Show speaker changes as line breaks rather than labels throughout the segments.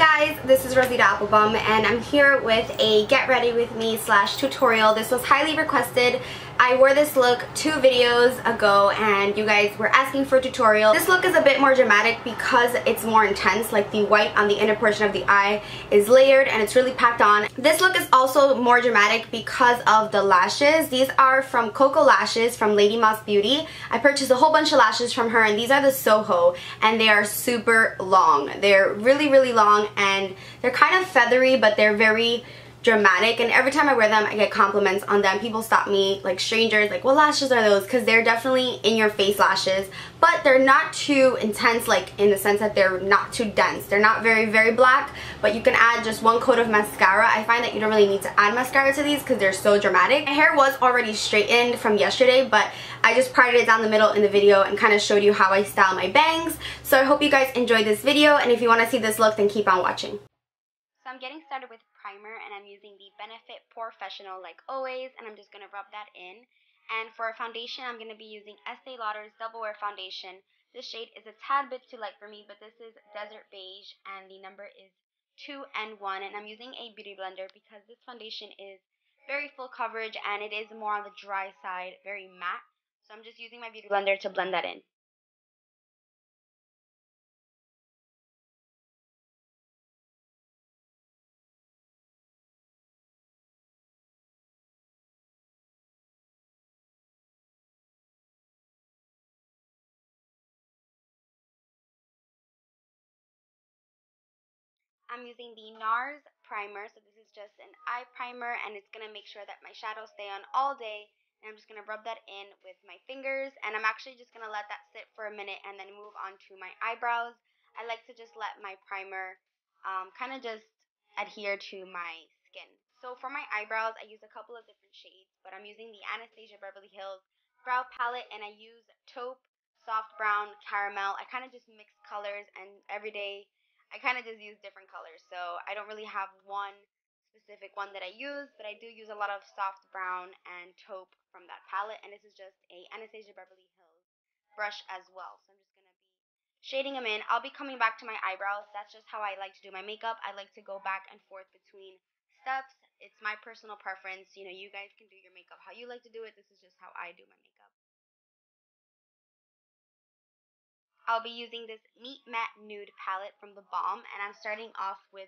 guys, this is Rosita Applebum and I'm here with a get ready with me / tutorial. This was highly requested. I wore this look 2 videos ago and you guys were asking for a tutorial. This look is a bit more dramatic because it's more intense, like the white on the inner portion of the eye is layered and it's really packed on. This look is also more dramatic because of the lashes. These are from Coco Lashes from Lady Moss Beauty. I purchased a whole bunch of lashes from her and these are the Soho and they are super long. They're really long and they're kind of feathery but they're very dramatic, and every time I wear them I get compliments on them. People stop me, like strangers, like what lashes are those, because they're definitely in your face lashes, but they're not too intense, like in the sense that they're not too dense. They're not very black, but you can add just 1 coat of mascara. I find that you don't really need to add mascara to these because they're so dramatic. My hair was already straightened from yesterday, but I just parted it down the middle in the video and kind of showed you how I style my bangs. So I hope you guys enjoyed this video, and if you want to see this look then keep on watching. So I'm getting started with primer and I'm using the Benefit Professional like always, and I'm just going to rub that in. And for a foundation I'm going to be using Estee Lauder's Double Wear Foundation. This shade is a tad bit too light for me, but this is Desert Beige and the number is 2N1, and I'm using a beauty blender because this foundation is very full coverage and it is more on the dry side, very matte. So I'm just using my beauty blender to blend that in. I'm using the NARS primer, so this is just an eye primer and it's going to make sure that my shadows stay on all day. And I'm just going to rub that in with my fingers, and I'm actually just going to let that sit for a minute and then move on to my eyebrows. I like to just let my primer kind of just adhere to my skin. So for my eyebrows I use a couple of different shades, but I'm using the Anastasia Beverly Hills brow palette and I use taupe, soft brown, caramel. I kind of just mix colors, and every day I kind of just use different colors, so I don't really have one specific one that I use, but I do use a lot of soft brown and taupe from that palette, and this is just a Anastasia Beverly Hills brush as well, so I'm just going to be shading them in. I'll be coming back to my eyebrows. That's just how I like to do my makeup. I like to go back and forth between steps. It's my personal preference. You know, you guys can do your makeup how you like to do it. This is just how I do my makeup. I'll be using this Meet Matte Nude palette from The Balm, and I'm starting off with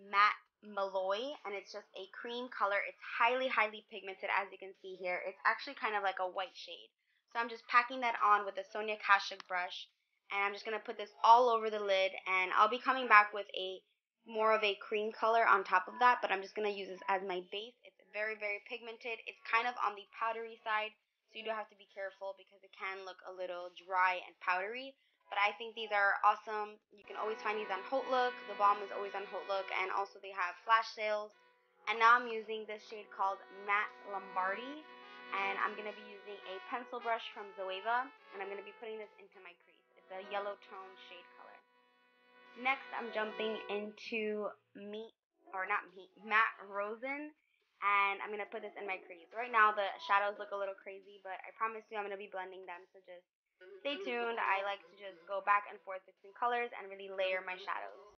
Matte Malloy, and it's just a cream color. It's highly pigmented, as you can see here. It's actually kind of like a white shade. So I'm just packing that on with a Sonia Kashuk brush, and I'm just going to put this all over the lid, and I'll be coming back with a more of a cream color on top of that, but I'm just going to use this as my base. It's very pigmented. It's kind of on the powdery side, so you do have to be careful because it can look a little dry and powdery. But I think these are awesome. You can always find these on Haute Look. The Balm is always on Haute Look, and also they have flash sales. And now I'm using this shade called Matte Lombardi, and I'm going to be using a pencil brush from Zoeva, and I'm going to be putting this into my crease. It's a yellow tone shade color. Next, I'm jumping into Matte Rosen, and I'm going to put this in my crease. Right now, the shadows look a little crazy, but I promise you I'm going to be blending them, so just stay tuned. I like to just go back and forth between colors and really layer my shadows.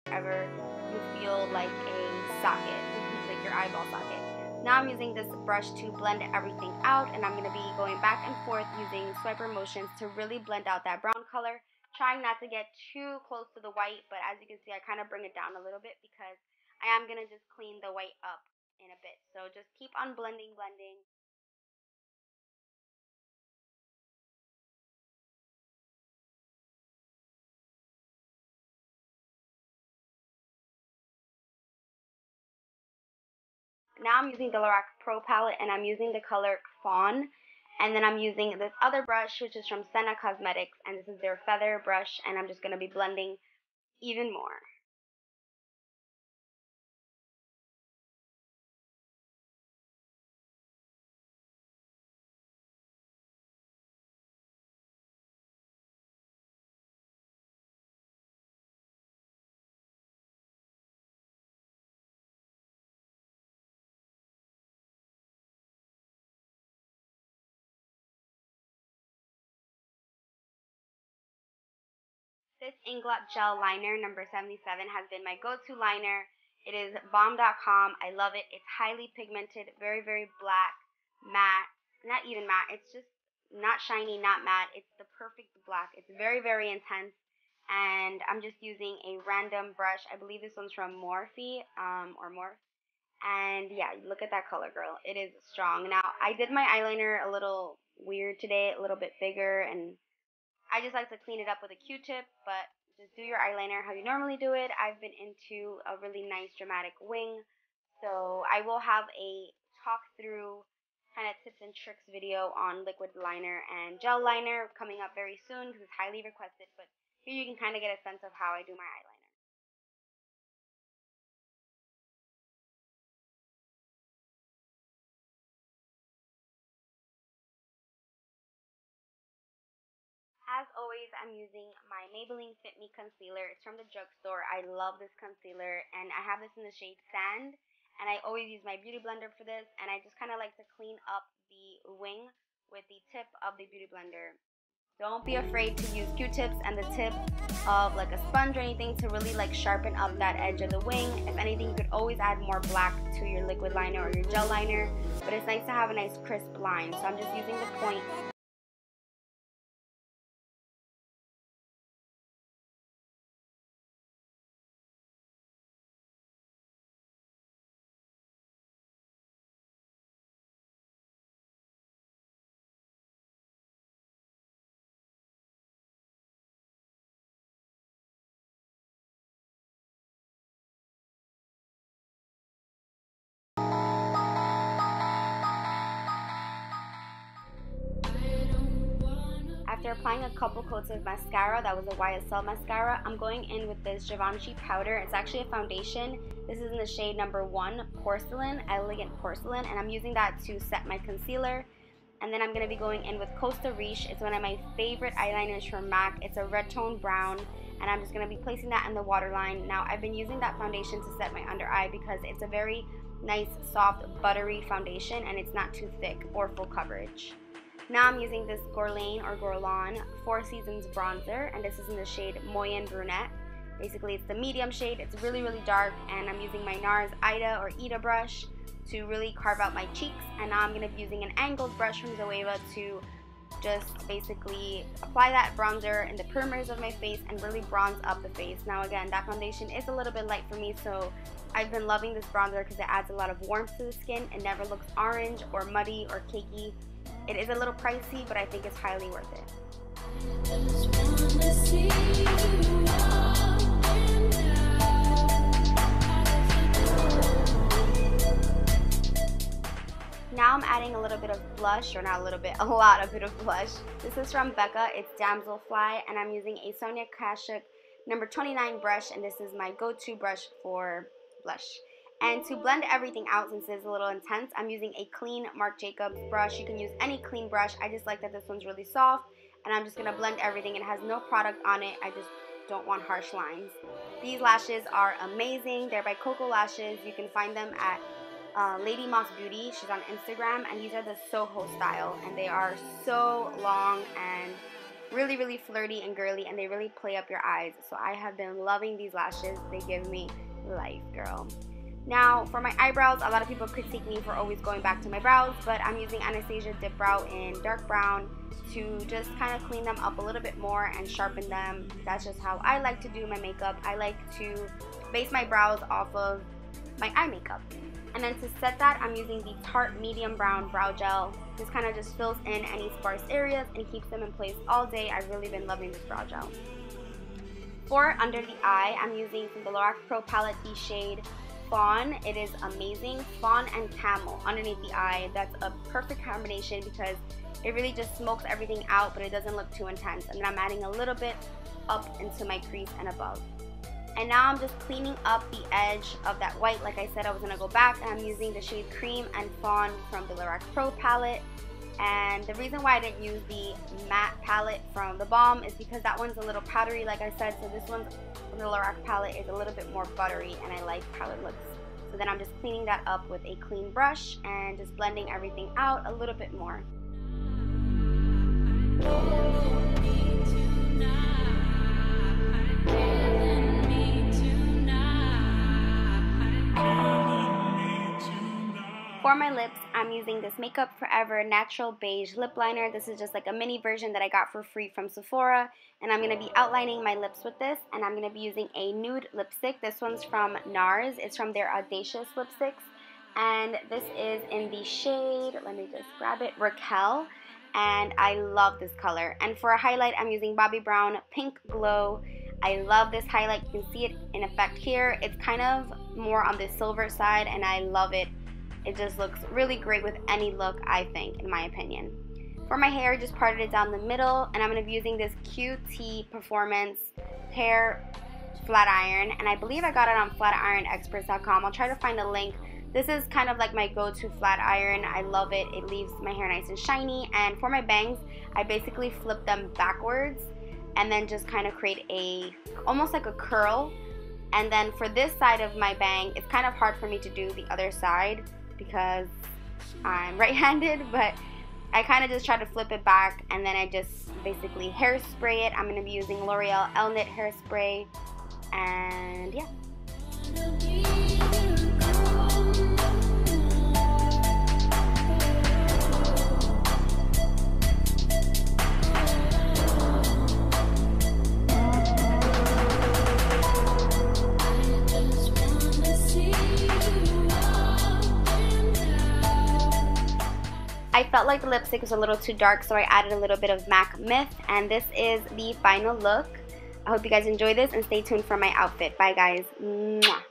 Ever you feel like a socket, like your eyeball socket. Now I'm using this brush to blend everything out, and I'm going to be going back and forth using swiper motions to really blend out that brown color, trying not to get too close to the white, but as you can see I kind of bring it down a little bit because I am going to just clean the white up in a bit. So just keep on blending. Now I'm using the Lorac Pro palette, and I'm using the color Fawn. And then I'm using this other brush, which is from Senna Cosmetics, and this is their feather brush, and I'm just going to be blending even more. This Inglot Gel Liner number 77 has been my go-to liner. It is bomb.com. I love it. It's highly pigmented, very, very black, matte. Not even matte. It's just not shiny, not matte. It's the perfect black. It's very, very intense. And I'm just using a random brush. I believe this one's from Morphe, or Morphe. And yeah, look at that color, girl. It is strong. Now, I did my eyeliner a little weird today, a little bit bigger, and I just like to clean it up with a Q-tip, but just do your eyeliner how you normally do it. I've been into a really nice dramatic wing, so I will have a talk through kind of tips and tricks video on liquid liner and gel liner coming up very soon because it's highly requested, but here you can kind of get a sense of how I do my eyeliner. As always, I'm using my Maybelline Fit Me Concealer. It's from the drugstore. I love this concealer, and I have this in the shade Sand, and I always use my beauty blender for this, and I just kind of like to clean up the wing with the tip of the beauty blender. Don't be afraid to use Q-tips and the tip of like a sponge or anything to really like sharpen up that edge of the wing. If anything, you could always add more black to your liquid liner or your gel liner, but it's nice to have a nice crisp line, so I'm just using the point. After applying a couple coats of mascara, that was a YSL mascara, I'm going in with this Givenchy powder. It's actually a foundation. This is in the shade number 1, Porcelain, Elegant Porcelain, and I'm using that to set my concealer. And then I'm going to be going in with Costa Riche. It's one of my favorite eyeliners from MAC. It's a red tone brown, and I'm just going to be placing that in the waterline. Now, I've been using that foundation to set my under eye because it's a very nice, soft, buttery foundation, and it's not too thick or full coverage. Now I'm using this Guerlain 4 Seasons bronzer, and this is in the shade Moyen Brunette. Basically, it's the medium shade. It's really, really dark, and I'm using my NARS Ida brush to really carve out my cheeks. And now I'm going to be using an angled brush from Zoeva to just basically apply that bronzer in the perimeters of my face and really bronze up the face. Now again, that foundation is a little bit light for me, so I've been loving this bronzer because it adds a lot of warmth to the skin. It never looks orange or muddy or cakey. It is a little pricey, but I think it's highly worth it. Now I'm adding a little bit of blush, or not a little bit, a lot of bit of blush. This is from Becca. It's Damselfly, and I'm using a Sonia Kashuk number 29 brush, and this is my go-to brush for blush. And to blend everything out, since it's a little intense, I'm using a clean Marc Jacobs brush. You can use any clean brush. I just like that this one's really soft, and I'm just going to blend everything. It has no product on it. I just don't want harsh lines. These lashes are amazing. They're by Coco Lashes. You can find them at Lady Moss Beauty. She's on Instagram, and these are the Soho style, and they are so long and really, really flirty and girly, and they really play up your eyes. So I have been loving these lashes. They give me life, girl. Now, for my eyebrows, a lot of people critique me for always going back to my brows, but I'm using Anastasia Dip Brow in dark brown to just kind of clean them up a little bit more and sharpen them. That's just how I like to do my makeup. I like to base my brows off of my eye makeup. And then to set that, I'm using the Tarte Medium Brown Brow Gel. This kind of just fills in any sparse areas and keeps them in place all day. I've really been loving this brow gel. For under the eye, I'm using from the Lorac Pro palette the shade fawn. It is amazing. Fawn and camel underneath the eye. That's a perfect combination because it really just smokes everything out, but it doesn't look too intense. And then I'm adding a little bit up into my crease and above. And now I'm just cleaning up the edge of that white. Like I said, I was going to go back, and I'm using the shade Cream and Fawn from the Lorac Pro palette. And the reason why I didn't use the matte palette from the Balm is because that one's a little powdery, like I said. So this one from the Lorac palette is a little bit more buttery, and I like how it looks. So then I'm just cleaning that up with a clean brush and just blending everything out a little bit more. For my lips, I'm using this Makeup Forever Natural Beige Lip Liner. This is just like a mini version that I got for free from Sephora. And I'm going to be outlining my lips with this. And I'm going to be using a nude lipstick. This one's from NARS. It's from their Audacious lipsticks. And this is in the shade, let me just grab it, Raquel. And I love this color. And for a highlight, I'm using Bobbi Brown Pink Glow. I love this highlight. You can see it in effect here. It's kind of more on the silver side, and I love it. It just looks really great with any look, I think, in my opinion. For my hair, just parted it down the middle, and I'm going to be using this QT Performance hair flat iron, and I believe I got it on flatironexperts.com. I'll try to find a link. This is kind of like my go-to flat iron. I love it. It leaves my hair nice and shiny. And for my bangs, I basically flip them backwards and then just kind of create a, almost like a curl. And then for this side of my bang, it's kind of hard for me to do the other side because I'm right-handed, but I kind of just try to flip it back, and then I just basically hairspray it. I'm going to be using L'Oreal Elnit hairspray, and yeah. I felt like the lipstick was a little too dark, so I added a little bit of MAC Myth, and this is the final look. I hope you guys enjoy this and stay tuned for my outfit. Bye guys. Mwah.